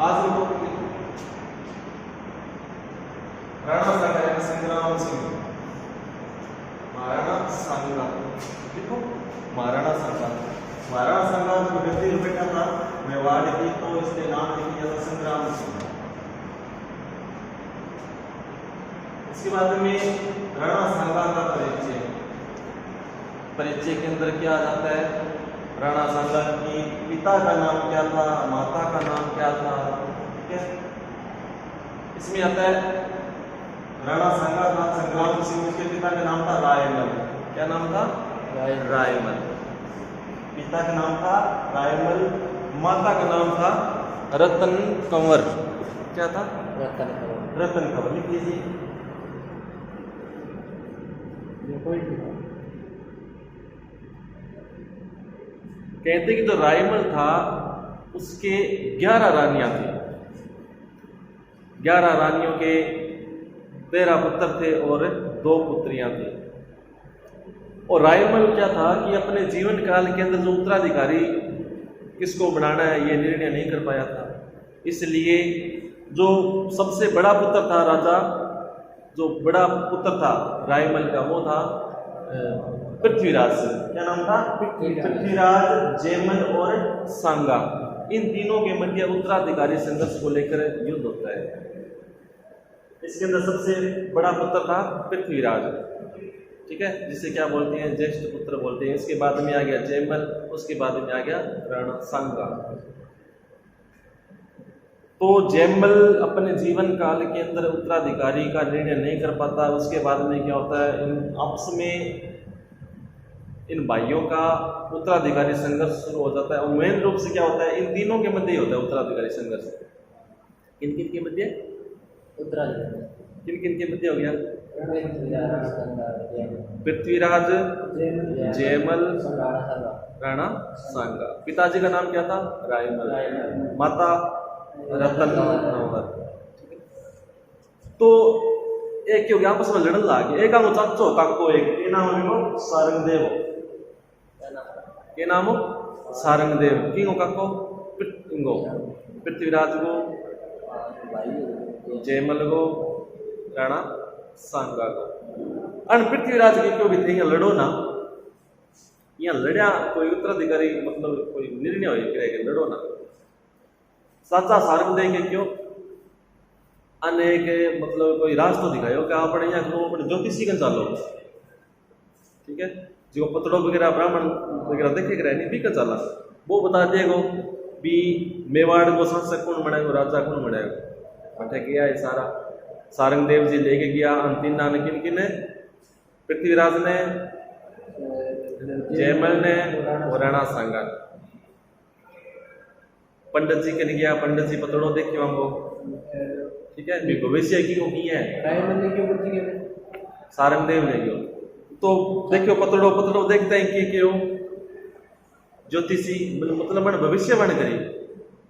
आज राणा सांगा संग्राम सिंह महाराणा सांगा। देखो महाराणा सांगा जो व्यक्ति बेटा था मेवाड़ की, तो इसने नाम लिख दिया था संग्राम सिंह। इसके बाद में राणा सांगा का परिचय के अंदर क्या आ जाता है? राणा सांगा की पिता का नाम क्या था, माता का नाम क्या था, ठीक है। इसमें आता है राणा सांगा था संग्राम सिंह, उसके पिता का नाम था रायमल। क्या नाम था? रायमल। पिता का नाम था रायमल, माता का नाम था रतन कंवर। क्या था? रतन कंवर। लिख लीजिए। कहते कि जो रायमल था उसके 11 रानियां थी। 11 रानियों के 13 पुत्र थे और 2 पुत्रियां थी। और रायमल क्या था कि अपने जीवन काल के अंदर जो उत्तराधिकारी किसको बनाना है ये निर्णय नहीं कर पाया था। इसलिए जो सबसे बड़ा पुत्र था राजा, जो बड़ा पुत्र था रायमल का, वो था पृथ्वीराज। क्या नाम था? पृथ्वीराज, जयमल और सांगा। इन तीनों के मध्य उत्तराधिकारी संघर्ष को लेकर युद्ध होता है। इसके अंदर सबसे बड़ा पुत्र था पृथ्वीराज, ठीक है, जिसे क्या बोलते हैं? ज्येष्ठ पुत्र बोलते हैं। इसके बाद में आ गया जयमल, उसके बाद में आ गया राणा सांगा। तो जयमल अपने जीवन काल के अंदर उत्तराधिकारी का निर्णय नहीं कर पाता। उसके बाद में क्या होता है? इन आपस में इन भाइयों का उत्तराधिकारी संघर्ष शुरू हो जाता है। और मेन रूप से क्या होता है? इन तीनों के मध्य ही होता है उत्तराधिकारी संघर्ष। किन किन के मध्य? उत्तराधिकारी किन किन के मध्य हो गया? पृथ्वीराज, जयमल, राणा सांगा। पिताजी का नाम क्या था? रायमल। माता रतन कंवर। तो एक क्यों आपस में लड़न लागे। एक आमो चाचो काको, एक नाम है सारंगदेव। के नाम सारंगदेव। किंगो काको? पृथ्वीराज को, जयमल को, राणा सांगा को। अन पृथ्वीराज के क्यों भी थे लड़ो ना, यहाँ लड़िया कोई उत्तराधिकारी मतलब कोई निर्णय हो कि लड़ो ना। साचा सारंगदेव के क्यों अनेक मतलब कोई रास्ता दिखायो कि आप यहाँ करो अपने ज्योतिषी का चालो, ठीक है, जो पतड़ो वगैरह ब्राह्मण वगैरह देखे कर नहीं भी का चाला, वो बता देगो भी मेवाड़ को शासक कौन बनाएगा, राजा कौन बनाएगा। अठे किया है सारा सारंगदेव जी लेके गया। अंतिम नाम किन किन है? पृथ्वीराज ने, जयमल ने और राणा सांगा। पंडित जी के गया, पंडित जी पतड़ो देखियो हमको, ठीक है, भविष्य की है सारंगदेव ने क्यों। तो देखियो पतड़ो देखते हैं कि क्यों ज्योतिषी मतलब मैंने भविष्यवाणी करी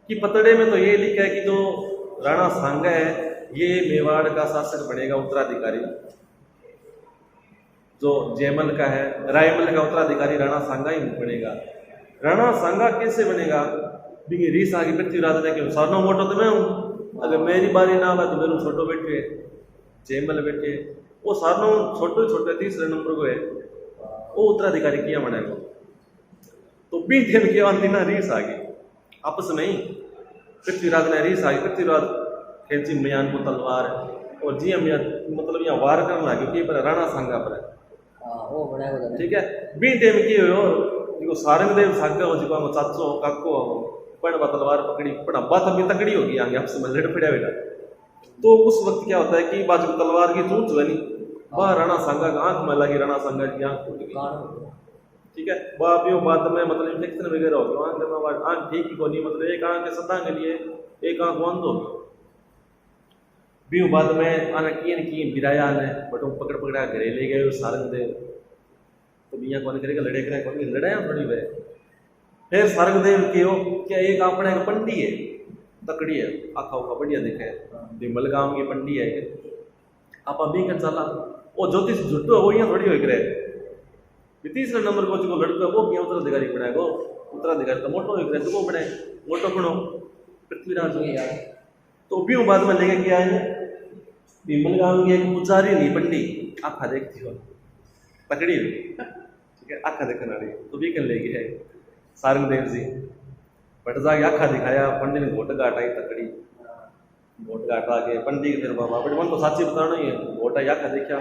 कि पतड़े में तो ये लिखा है कि जो राणा सांगा है ये मेवाड़ का शासक बनेगा, उत्तराधिकारी। जो जयमल का है, रायमल का उत्तराधिकारी राणा सांगा ही बनेगा। राणा सांगा कैसे बनेगा? रीस आगे पृथ्वीराज ने क्यों सारनो मोटो तो मैं हूँ, अगर मेरी बारी ना आवा तो मेरे छोटो बैठे जयमल बैठे, वो सारनो छोटे 3 नंबर को है, वो उत्तराधिकारी किया बनेगा। तो बीते में क्या अंतिम रीस आ गई आपस में ही। पृथ्वीराज ने रीस आ गई, पृथ्वीराज खेची म्यान को तलवार और जी मतलब यहाँ वार करने लगे कि पर राणा सांगा पर, ठीक है। बीते में की हो सारंगदेव सागा हो जो चाचो काको पण तलवार पकड़ी पण बात अभी तकड़ी होगी आगे आपसे लड़ पड़ा बेटा। तो उस वक्त क्या होता है कि बाजू तलवार की चूच बनी, वह राणा सांगा का आंख में लगी, राणा सांगा की आंख टूट गई, ठीक है। वह बाद में मतलब इन्फेक्शन वगैरह हो गया, आंख ठीक ही को नहीं, मतलब एक आंख सदा के लिए एक आंख बंद हो गई। भी बाद में आना की बिराया ने बटो पकड़ा घरे ले गए सारंगदेव। तो बिया कौन करेगा, लड़े करे कौन लड़ाया थोड़ी वे। फिर सारंगदेव क्यों क्या एक अपने पंडी है, तकड़ी है, आखा उखा बढ़िया दिखे, विमल गांव की पंडी है, आप अभी कर चला वो ज्योतिष झुट्टो वो यहाँ थोड़ी हो करे। तीसरे नंबर को जो लड़का वो क्या उत्तराधिकारी बनाएगा, उत्तराधिकारी तो मोटो हो करे तो वो बने मोटो बनो, पृथ्वीराज हो गया। तो ब्यों बाद में लेके क्या है भीमल गांव की एक पुजारी नहीं पंडित आखा देखती हो पकड़ी हुई, ठीक है, आखा देखने वाली तो भी कर लेगी है सारंग देव जी बट जाके आखा दिखाया पंडित ने घोट गाटा ही तकड़ी घोट गाटा के पंडित फिर बाबा बट मन तो साची बताना ही है घोटा आखा देखा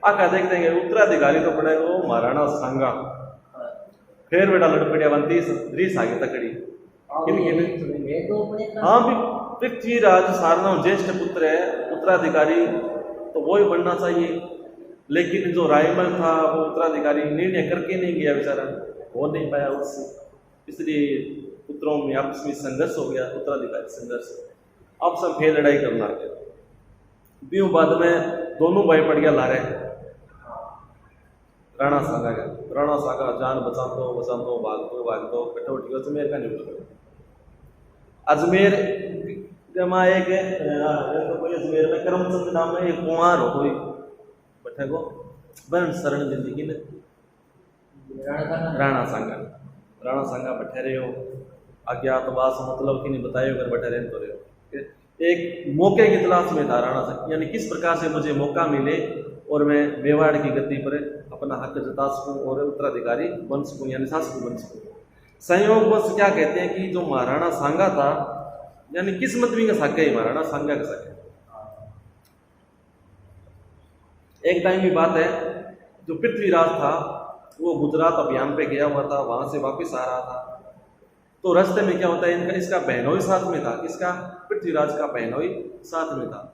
आखा देखते हैं उत्तराधिकारी तो पड़ेगा वो महाराणा सांगा फिर बेटा लड़ पड़िया बनती रीस आगे तकड़ी हाँ भी पृथ्वीराज सारनाम ज्येष्ठ पुत्र है उत्तराधिकारी तो वो ही बनना चाहिए, लेकिन जो रायमल था वो उत्तराधिकारी निर्णय करके नहीं गया बेचारा, हो नहीं पाया उससे, इसलिए पुत्रों में आपस में संघर्ष हो गया, उत्तराधिकारी संघर्ष अब सब फिर लड़ाई करना गया। ब्यों बाद में दोनों भाई पड़ गया लारे राणा सांगा का, राणा सांगा जान बचातो भागतो कटौती अजमेर का न्यूज अजमेर जमा एक तो कोई अजमेर में करमचंद नाम में एक कुंवर हो कोई बैठे को बन शरण जिंदगी ने राणा सांगा बैठे रहे हो अज्ञातवास मतलब कि नहीं बताए अगर बैठे रहे तो रहे हो। एक मौके की तलाश में था राणा सांगा, यानी किस प्रकार से मुझे मौका मिले और मैं मेवाड़ की गद्दी पर अपना हक जता सकूं और उत्तराधिकारी बन सकूं यानी शासक बन सकूं। संयोगवश क्या कहते हैं कि जो महाराणा सांगा था यानी किस्मत भी का साक्य ही महाराणा सांगा का साक्य। एक टाइम की बात है जो पृथ्वीराज था वो गुजरात अभियान पे गया हुआ था, वहां से वापस आ रहा था तो रास्ते में क्या होता है इनका इसका बहनोई साथ में था, इसका पृथ्वीराज का बहनोई साथ में था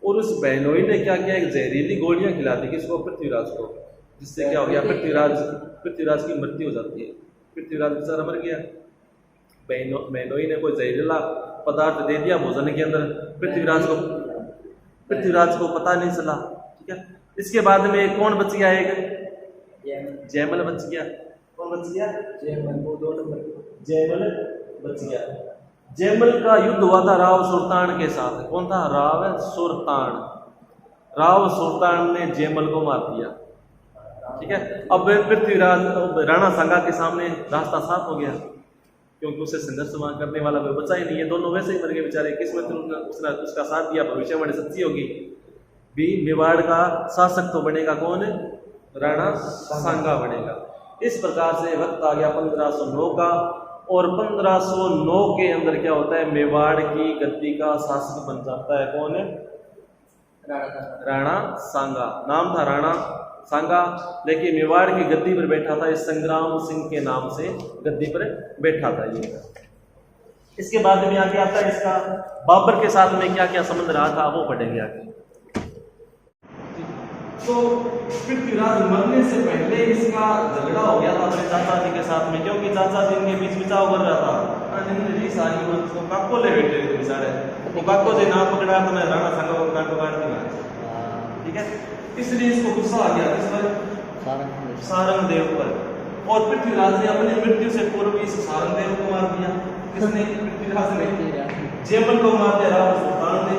और उस बहनोई ने क्या किया एक जहरीली गोलियां खिला दी किसको पृथ्वीराज को, जिससे क्या हो गया पृथ्वीराज की मृत्यु हो जाती है, पृथ्वीराज बेचारा मर गया। बहनोई ने कोई जहरीला पदार्थ दे दिया भोजन के अंदर पृथ्वीराज को पता नहीं चला, ठीक है। इसके बाद में कौन बच गया एक जयमल बच गया, कौन बच गया जयमल बच गया। जयमल का युद्ध हुआ था राव सुल्तान के साथ, कौन था राव सुल्तान ने जयमल को मार दिया, ठीक है। अब पृथ्वीराज राणा सांगा के सामने रास्ता साफ हो गया क्योंकि उसे संघर्ष करने वाला कोई बचा ही नहीं है, दोनों वैसे ही मर गए बेचारे, किस्मत उसने उसका साथ दिया, भविष्यवाणी सच्ची होगी भी मेवाड़ का शासक तो बनेगा कौन, राणा सांगा बनेगा। इस प्रकार से वक्त आ गया 1509 का और 1509 के अंदर क्या होता है मेवाड़ की गद्दी का शासक बन जाता है कौन है राणा सांगा, नाम था राणा सांगा, लेकिन मेवाड़ की गद्दी पर बैठा था इस संग्राम सिंह के नाम से गद्दी पर बैठा था ये। इसके बाद में आगे आता है इसका बाबर के साथ में क्या क्या संबंध रहा था वो पढ़ेंगे आगे। तो पृथ्वीराज मरने से पहले इसका झगड़ा हो गया था अपने चाचा जी के साथ में, क्योंकि चाचा जी इनके बीच बिचाव कर रहा था, काको ले बैठे थे बेचारे, वो काको जी नाम पकड़ा तो मैं राणा सांगा को काटो काट दूंगा, ठीक है। इसलिए इसको गुस्सा आ गया किस पर सारंग देव पर, और पृथ्वीराज ने अपनी मृत्यु से पूर्व इस सारंग देव को मार दिया, किसने पृथ्वीराज ने, जयमल को मार दिया राव सुल्तान ने,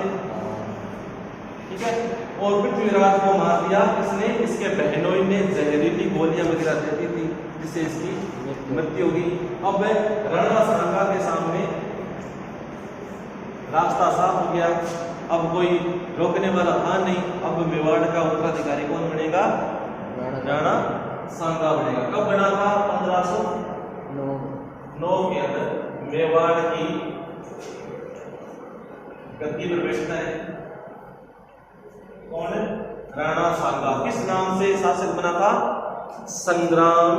ठीक है। और पृथ्वीराज को मार दिया किसने, इसके बहनोई ने जहरीली गोलियां वगैरह देती थी जिससे इसकी मृत्यु होगी। अब राणा सांगा के सामने रास्ता साफ हो गया, अब कोई रोकने वाला था नहीं, अब मेवाड़ का उत्तराधिकारी कौन बनेगा, राणा सांगा बनेगा। कब बना था 1509 के अंदर मेवाड़ की गद्दी पर बैठता है कौन, राणा सांगा। किस नाम से शासक बना था, संग्राम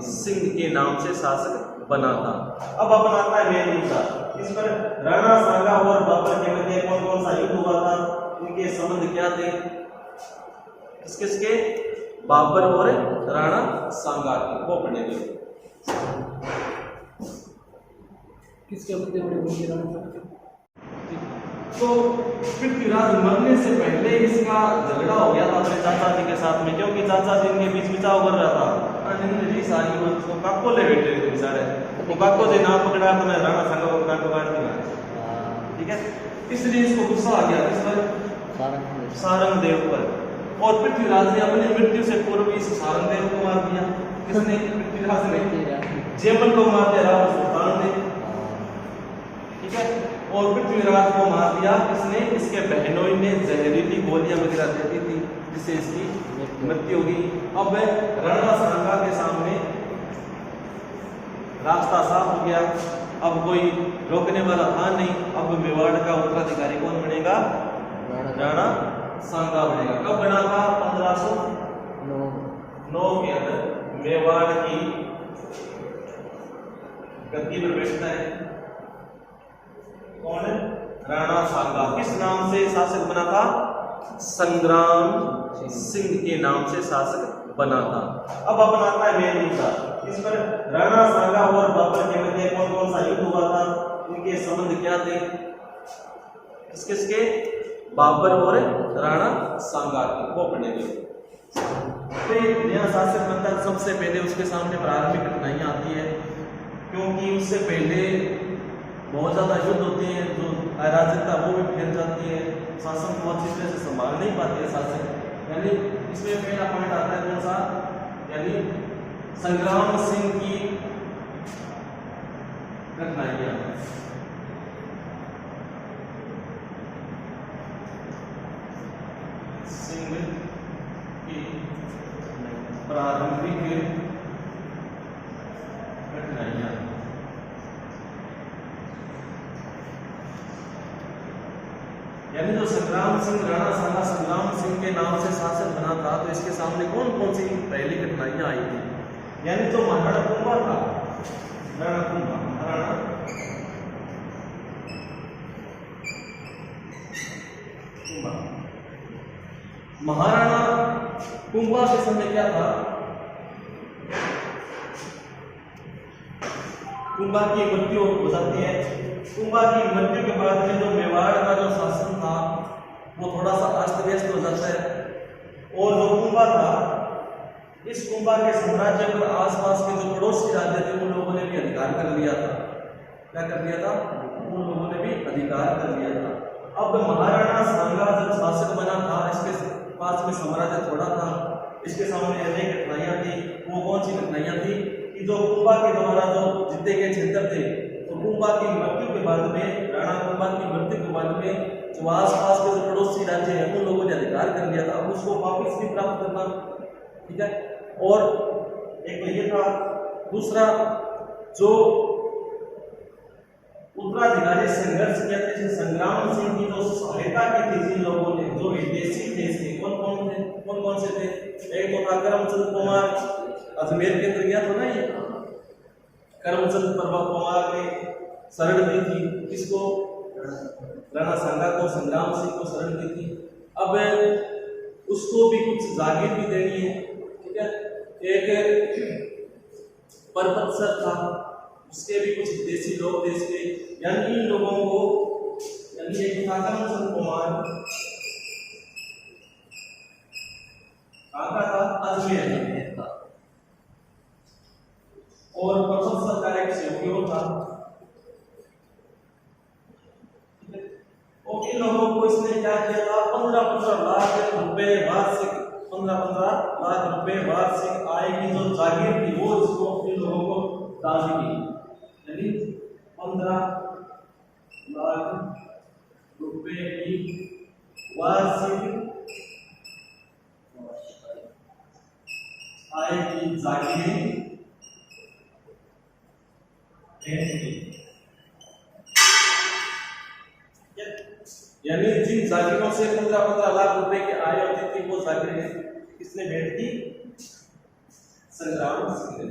सिंह के नाम से शासक बना था। अब अपन आता है मेन मुद्दा, इस पर राणा सांगा और बाबर के मध्य कौन कौन सा युद्ध हुआ था, इनके संबंध क्या थे, किसके बाबर और राणा सांगा के, वो पढ़ेंगे। किसके मध्य तो पृथ्वीराज मरने से पहले इसका झगड़ा हो गया था अपने चाचा जी के साथ में, क्योंकि चाचा जी इनके बीच बिचाव कर रहा था, तो काको ले बैठे थे बेचारे, वो काको जी नाम पकड़ा तो मैं राणा सांगा को काटो काट दूंगा, ठीक है। इसलिए इसको गुस्सा आ गया किस पर सारंग देव पर, और पृथ्वीराज ने अपनी मृत्यु से पूर्व इस सारंग देव को मार दिया, किसने पृथ्वीराज ने, जयमल को मार दिया राव सुल्तान ने, ठीक है। और पृथ्वीराज को मार दिया किसने? इसके बहनोई ने जहरीली गोलियां वगैरह देती थी जिससे इसकी मृत्यु होगी। अब राणा सांगा के सामने रास्ता साफ हो गया, अब कोई रोकने वाला था नहीं। अब मेवाड़ का उत्तराधिकारी कौन बनेगा? राणा सांगा बनेगा। कब बना था? 1509 के अंदर मेवाड़ की गद्दी पर बैठता है कौन? राणा सांगा। किस नाम से शासक बना था? संग्राम सिंह के नाम से शासक बना था। अब आता है मेन मुद्दा, इस पर राणा सांगा और बाबर के मध्य कौन कौन सा युद्ध हुआ था, इनके संबंध क्या थे? किसके? बाबर और राणा सांगा के, वो पढ़ेंगे। तो नया शासक बनता है, सबसे पहले उसके सामने प्रारंभिक कठिनाइयां आती है, क्योंकि उससे पहले बहुत ज़्यादा युद्ध होते हैं, जो अराजकता वो भी फैल जाती है, शासन को अच्छी तरह से संभाल नहीं पाते हैं शासन। यानी इसमें पहला पॉइंट आता है कौन सा? यानी संग्राम सिंह की कठिनाइयां। सिंह की प्रारंभिक कठिनाइयां। यानी जो संग्राम सिंह, राणा सांगा संग्राम सिंह के नाम से शासक बना था, तो इसके सामने कौन कौन सी पहली कठिनाइयां आई थी? यानी जो महाराणा कुंभा था, राणा कुंभा, महाराणा कुंभा के समय क्या था? कुंभा की मृत्यु हो जाती है। कुंभा की मृत्यु के बाद में जो मेवाड़ का जो शासन था वो थोड़ा सा अस्त व्यस्त हो जाता है, और जो कुंभा था, इस कुंभा के साम्राज्य पर आसपास के जो पड़ोसी राज्य थे उन लोगों ने भी अधिकार कर लिया था। क्या कर लिया था? उन लोगों ने भी अधिकार कर लिया था। अब महाराणा सांगा जब शासक बना था, इसके पास में साम्राज्य थोड़ा था, इसके सामने अनेक कठिनाइयां थी। वो कौन सी कठिनाइयां थी? कि जो कुंभा के द्वारा जो जीते गए क्षेत्र थे, तो कुंभा की मृत्यु के बाद में, राणा कुंभा की मृत्यु के बाद में जो आसपास के जो पड़ोसी राज्य हैं उन लोगों ने अधिकार कर लिया था, अब उसको वापस भी प्राप्त करना। ठीक है, और एक तो ये था। दूसरा, जो उत्तराधिकारी संघर्ष किया था, संग्राम सिंह की जो सहायता की थी जिन लोगों ने, जो विदेशी थे, कौन कौन से थे? एक तो था करमचंद कुमार, अजमेर के अंदर गया था ना ये। करमचंद कुमार ने शरण दी थी किसको? राणा सांगा को, संग्राम सिंह को शरण दी थी। अब उसको भी कुछ जागीर भी देनी है। ठीक है, एक परबत सर था, उसके भी कुछ देसी लोग थे इसके, यानी इन लोगों को, यानी एक था करमचंद कुमार, कहाँ का था? अजमेर था, और परबत सर का एक सहयोगी था। और इन लोगों को इसने क्या किया था? 15-15 लाख रुपए वार्षिक, 15-15 लाख रुपए वार्षिक आय की जो जागीर थी वो इसको, इन लोगों को दान की। यानी 15 लाख रुपए की वार्षिक आय की जागीर यानी जिन जागीरों से 15-15 लाख रुपए की आय होती थी वो जागीरें किसने भेंट की? संग्राम सिंह ने।